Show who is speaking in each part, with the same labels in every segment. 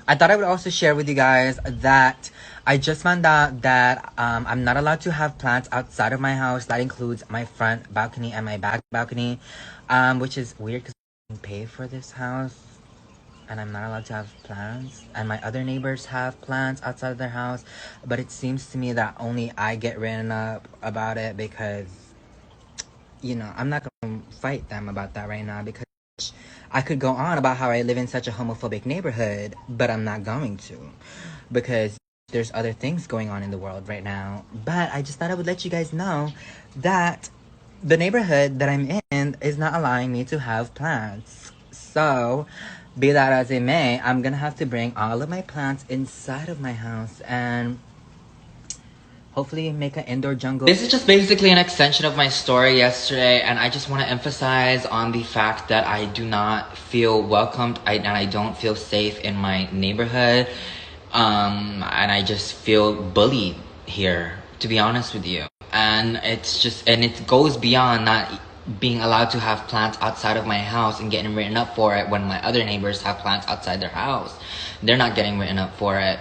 Speaker 1: I thought I would also share with you guys that I just found out that I'm not allowed to have plants outside of my house. That includes my front balcony and my back balcony, which is weird because I pay for this house and I'm not allowed to have plants. And my other neighbors have plants outside of their house, but it seems to me that only I get written up about it because, you know, I'm not going to fight them about that right now because I could go on about how I live in such a homophobic neighborhood, but I'm not going to because there's other things going on in the world right now. But I just thought I would let you guys know that the neighborhood that I'm in is not allowing me to have plants. So, be that as it may, I'm gonna have to bring all of my plants inside of my house and hopefully make an indoor jungle. This is just basically an extension of my story yesterday, and I just want to emphasize on the fact that I do not feel welcomed and I don't feel safe in my neighborhood. And I just feel bullied here, to be honest with you. And it goes beyond not being allowed to have plants outside of my house and getting written up for it when my other neighbors have plants outside their house. They're not getting written up for it.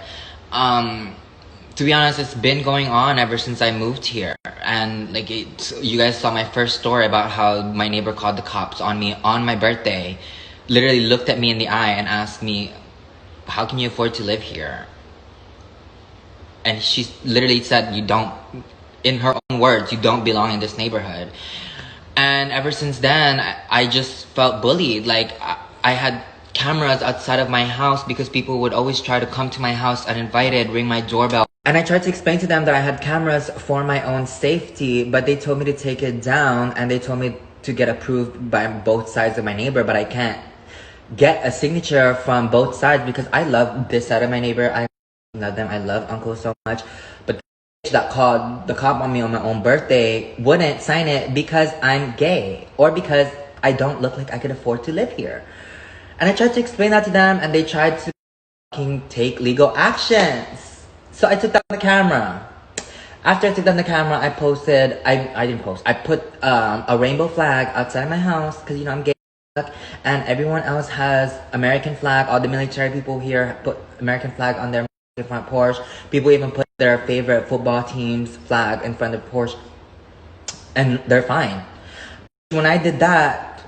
Speaker 1: To be honest, it's been going on ever since I moved here. And like you guys saw my first story about how my neighbor called the cops on me on my birthday, literally looked at me in the eye and asked me, how can you afford to live here? And she literally said, you don't, in her own words, you don't belong in this neighborhood. And ever since then, I just felt bullied. Like I had cameras outside of my house because people would always try to come to my house uninvited, ring my doorbell. And I tried to explain to them that I had cameras for my own safety, but they told me to take it down and they told me to get approved by both sides of my neighbor, but I can't get a signature from both sides because I love this side of my neighbor. I love them. I love Uncle so much. But the that called the cop on me on my own birthday wouldn't sign it because I'm gay or because I don't look like I could afford to live here. And I tried to explain that to them and they tried to take legal actions. So I took down the camera. After I took down the camera, I posted, I didn't post, I put a rainbow flag outside my house because, you know, I'm gay. And everyone else has American flag. All the military people here put American flag on their front porch. People even put their favorite football team's flag in front of the porch. And they're fine. When I did that,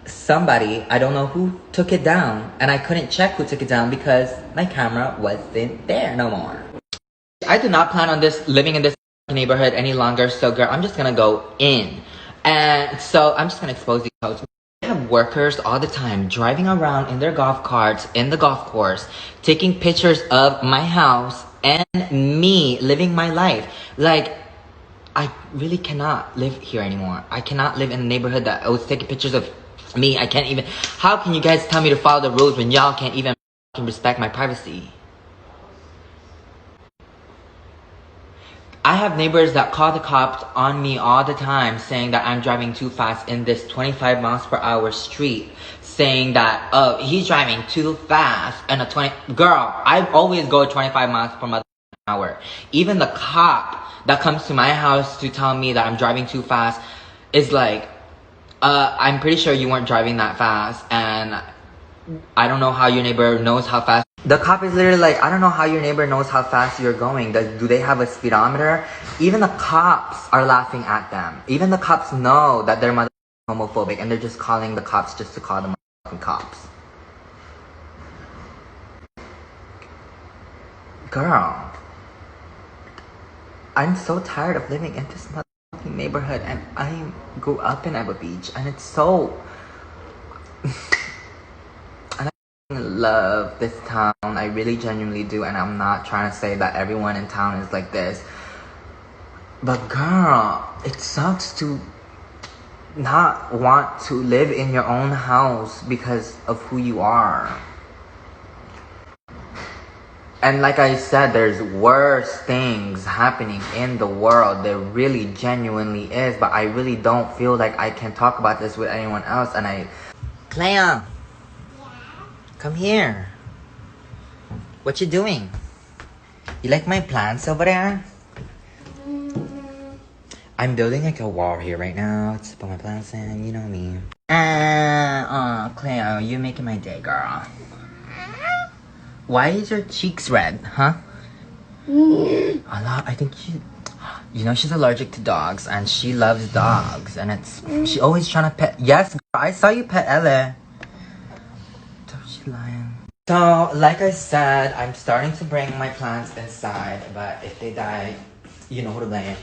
Speaker 1: somebody, I don't know who, took it down. And I couldn't check who took it down because my camera wasn't there no more. I do not plan on living in this neighborhood any longer. So girl, I'm just gonna go in. And so I'm just gonna expose these codes. I have workers all the time driving around in their golf carts in the golf course, taking pictures of my house and me living my life. Like, I really cannot live here anymore. I cannot live in a neighborhood that was taking pictures of me. I can't even. How can you guys tell me to follow the rules when y'all can't even respect my privacy? I have neighbors that call the cops on me all the time saying that I'm driving too fast in this 25 miles per hour street, saying that, oh, he's driving too fast and girl, I always go 25 miles per hour. Even the cop that comes to my house to tell me that I'm driving too fast is like, I'm pretty sure you weren't driving that fast, and I don't know how your neighbor knows how fast. The cop is literally like, I don't know how your neighbor knows how fast you're going. Do they have a speedometer? Even the cops are laughing at them. Even the cops know that they're homophobic and they're just calling the cops just to call them cops. Girl, I'm so tired of living in this neighborhood, and I grew up in Eva Beach, and it's so... I love this town. I really genuinely do, and I'm not trying to say that everyone in town is like this. But girl, it sucks to not want to live in your own house because of who you are. And like I said, there's worse things happening in the world. There really genuinely is, but I really don't feel like I can talk about this with anyone else. And Clea, come here. What you doing? You like my plants over there? I'm building like a wall here right now to put my plants in, you know me. Clea, you're making my day, girl. Why is your cheeks red, huh? Allah, I think she's allergic to dogs and she loves dogs and she always trying to pet. Yes, I saw you pet Elle. She's lying. So, like I said, I'm starting to bring my plants inside, but if they die, you know who to blame.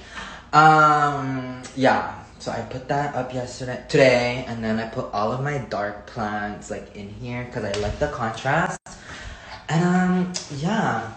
Speaker 1: Yeah. So I put that up today, and then I put all of my dark plants like in here because I like the contrast. And yeah.